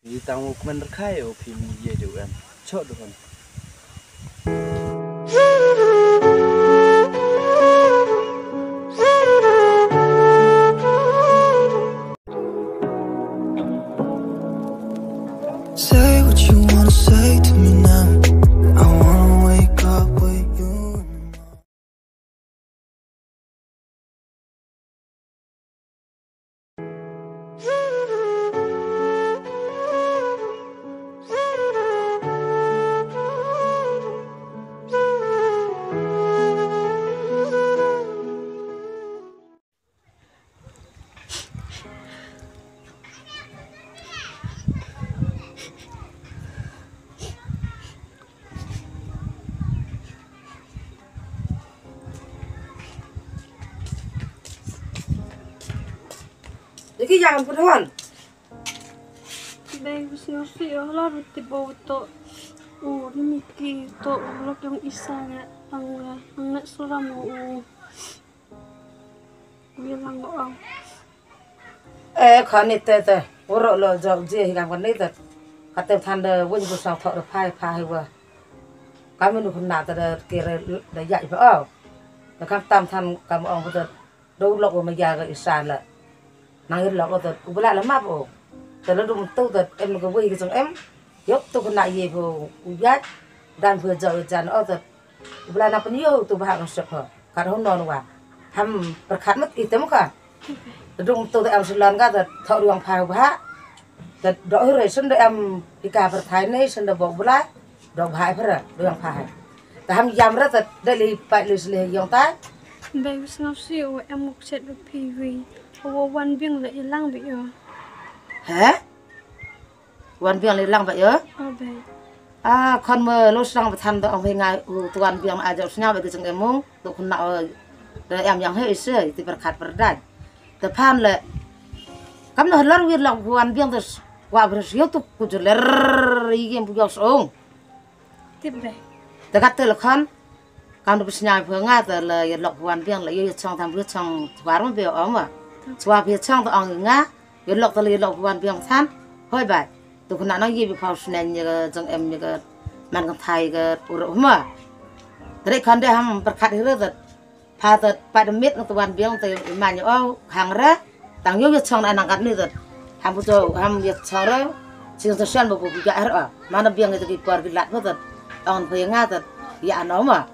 Thì tao một mình khai ở phim gì được em chốt được không? Say what you wanna say to me now. I wanna wake up with you. Jadi jangan perlahan. Baby siya laro tibo to Miki to ulok yung isa nga ang nagsura mo bilang mo Khan itu, orang lo jauh je hingga kan itu. Kata tanda wujud besar thok de pai wa. Kami nu kena tada kira dah jai pa. Dah kan tam kamu orang betul. Dulu lo ko menjaga isan la. Nangir lo ko tu ubala lama po. Terlalu dum tu tu em ko wei ke em. Yok tu kena ye po ujat dan vừa jauh jan tu. Ubala na penyo tu bahang sepha. Kadang non wa. Ham berkat mat itu muka. Dung tu em selan ka thọ ruang phai ba ta do rồi sinh em đi cả vật thái này sinh được bộ bula do phai phara ruang phai ta ham jam ra ta dali pai le yong ta Baby siya em muk set do PV wan biang la ilang bi yo hả quan biang le lang vậy baby con mơ lúc sang vật tham đó ông hay ngay tuan biang aja nhau vậy cái em mong tụ con nào em yang hay sih thì berkat berdat Depan le, kamu nak lalu wir lang buan biang terus wah bersih tu kuju ler yang punya song. tibe Dekat tu lekan, kamu bersihnya bunga tu le yang lok buan biang le yang cang tam beri cang warna biang ama, cua biang cang tu ang nga, yang lok tu le lok buan biang san, hoi bai, tu kena nak ye bipau senen je jeng em je man kan thai ke urut ma. Dari kan dia ham berkat hiru tu. Pha tật pada mit untuk tuan biang tu imannya hàng ra tang yo việc chong anak kat ni tu ham pujo ham việc chong ra sing sosial bu buka ra mana biang itu di par gilat tu on phe nga tu ya no ma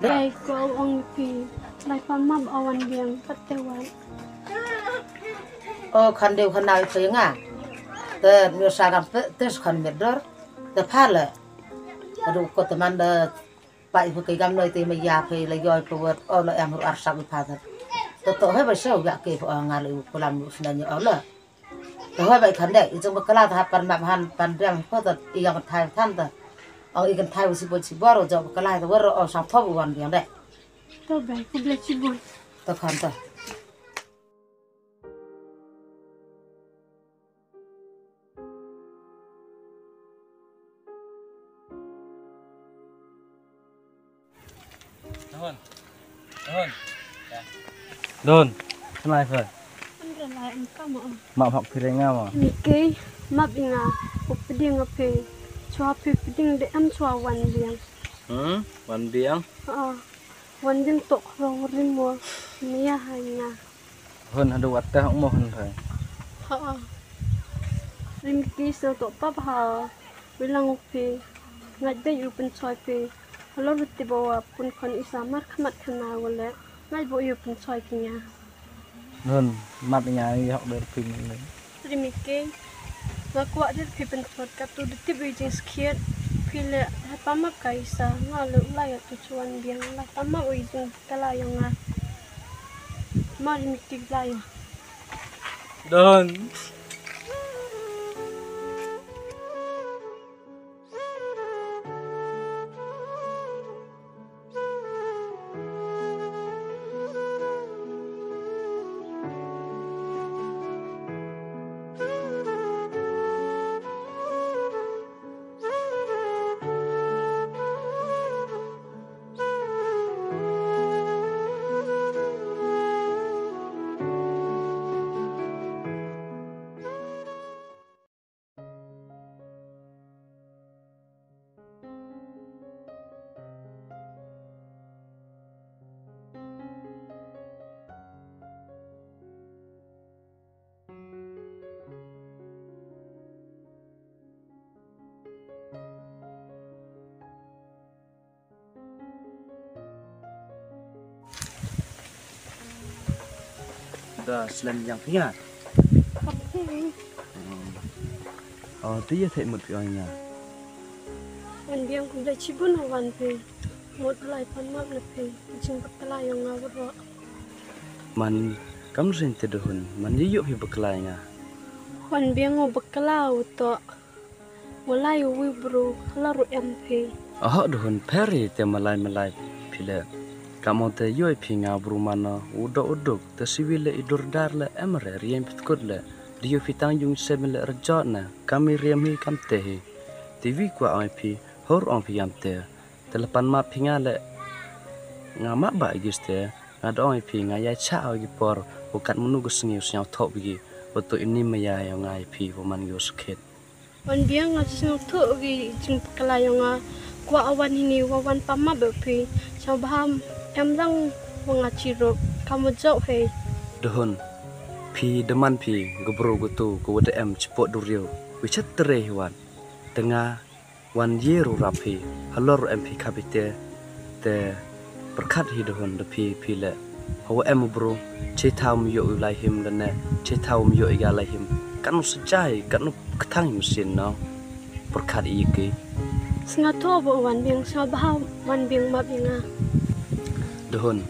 Baby ko ang pi lai pan mab awan biang patewan khan deu khan nai phe nga tu myo sa kam tes khan mit dor tu pha le adu ko tu man da Pak ibu kagam noi te maya phe la yoi pawat la em ar sak pha thật to hai ba sau ya ke ngal u kolam usna ni la to hai ba khan de jong ba kala ta pan ma han pan rem ko ta yang thai than ta i kan thai si boro jong kala ta wor sang thob wan biang de to baby ko ble chibon to khan ta Don, kenal apa? ang lai ang kamo Mak hak piring apa? Miki mab inga upding ape chua piding de am chua wan biang Wan biang. wan biang to rong rimo niya hanya Hơn hadu atte hak mo hun thai. Rimki so to pa ha bilang upi ngai yu pen choi pe halo ruti bawa pun kon isamar khamat khana wala ngai bo yu pen choi kinya Hơn mặt nhà đi học được phim này. Rimki wa kwa de pi pen choi ka tu de bi jing skiat pile ha pa ma kai sa nga lu la ya tu chuan biang la pa ma ui jing kala yang nga ma rimki la ya Don. ta slen yang phia tí thấy một cái nhà Wan biang ku da chibun wan pe một lại pan mak le pe jing bakala yang ngawat wa man kam rin te dohun man yiyo hi baklay nga Wan biang ngo bakala to walai wi bro hala ro em pe dohun peri te malay pile kamo te yoy pinga brumana udok te sivile idur dar le emre riem pitkut le dio fitang yung semele rejot na kami riem hi kam te hi TV kwa ai pi hor on pi yam te telepan ma pinga le nga ma ba giste nga do ai pi nga ya cha gi por ukat menu go sengiu syang thok gi oto ini maya yang ai pi woman yo sket Wan biang nga sing tho gi jing bakala yang kwa awan ini wawan pama be pe chau baham em lang wanga chiro kamu jau he dohun pi deman pi gobro gotu ko wada em cepot durio wichat tere hiwan tengah wan yeru rapi halor em pi kapite te perkat hi dohun de pi le hawa em bro che taum yo lai him lene che taum yo ya lai him kanu sejai kanu ketang mesin no perkat iki singa to bo wan biang chau baham wan biang ma binga dohun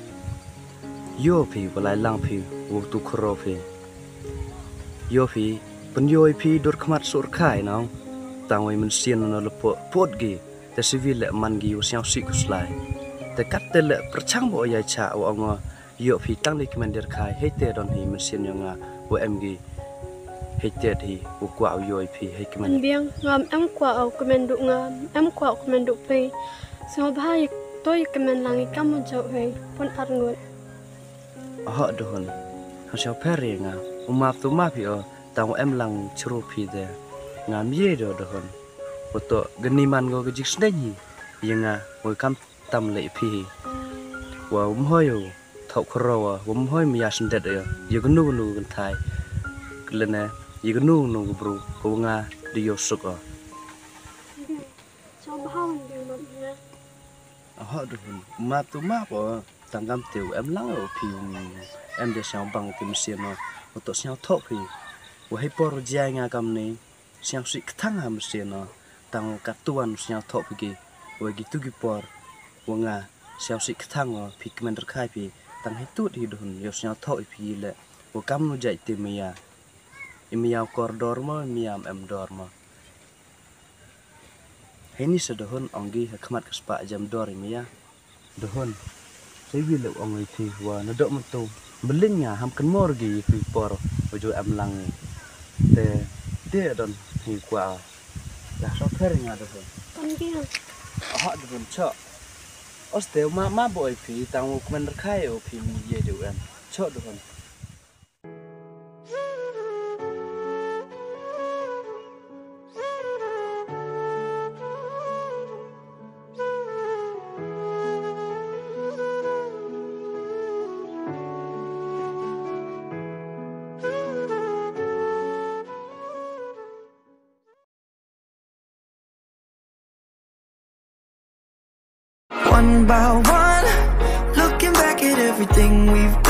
yo pi walai lang pi wo tu khro pi yo pi pen yo pi dor khmat sur khai no tangoi men sien no lepo pot gi te civil le man gi yo siao si kuslai te kat te le perchang bo ya cha wo ngo yo pi tang ni commander khai hete don hi men sien yo nga wo em gi hete hi wo kwa yo pi he Wan commander biang ngam em kwa au komendo ngam em kwa komendo pe singa bahai toy kemen langi kamu jau he pon arngot dohun ha siao pere nga umap tu ma pi o tang em lang chru pi de ngam ye do dohun oto geniman go gijik snei yenga wo kam tam le pi wa hoyo thau khro wa hoy mi ya sndet yo gnu gan thai lene yo gnu bru ko nga di yo suk chau baham wan biang ma binga dohun umap tu ma po tang gam tiu em lang o pi em de siao bang tim sien no oto siao thok pi wo hai por jia nga kam ni siang si kthang ham sien no tang katuan siang thok pi wo gi tu gi por wo nga siao si kthang o pi commander khai pi tang hai tu di dun yo siang thok pi le wo kam nu jai ti mia imia kor dor ma miam em dor ma heni se dohon ongi khmat kaspa jam dor mia dohon sai wi le ongi thi wa na do ma tu belin nya ham kan mor gi pi por wo jo am lang te don hi kwa la so pher nya dohon Wan biang dohon cho ostel ma boy pi tang men khai o pi mi ye do em cho dohon One by one, looking back at everything we've